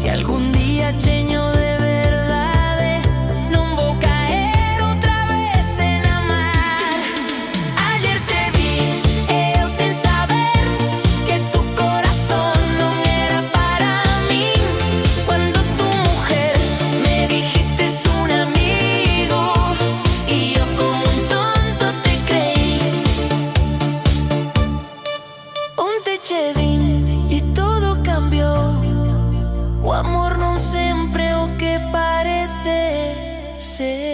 Se algún día cheño de verdade non vou caer outra vez en amar. Ayer te vi e eu sen saber que tu corazón non era para mí. Cuando tu mujer me dijiste es un amigo y yo como un tonto te creí. Un te vin e todo cambiou. O amor non sempre é o que parece ser.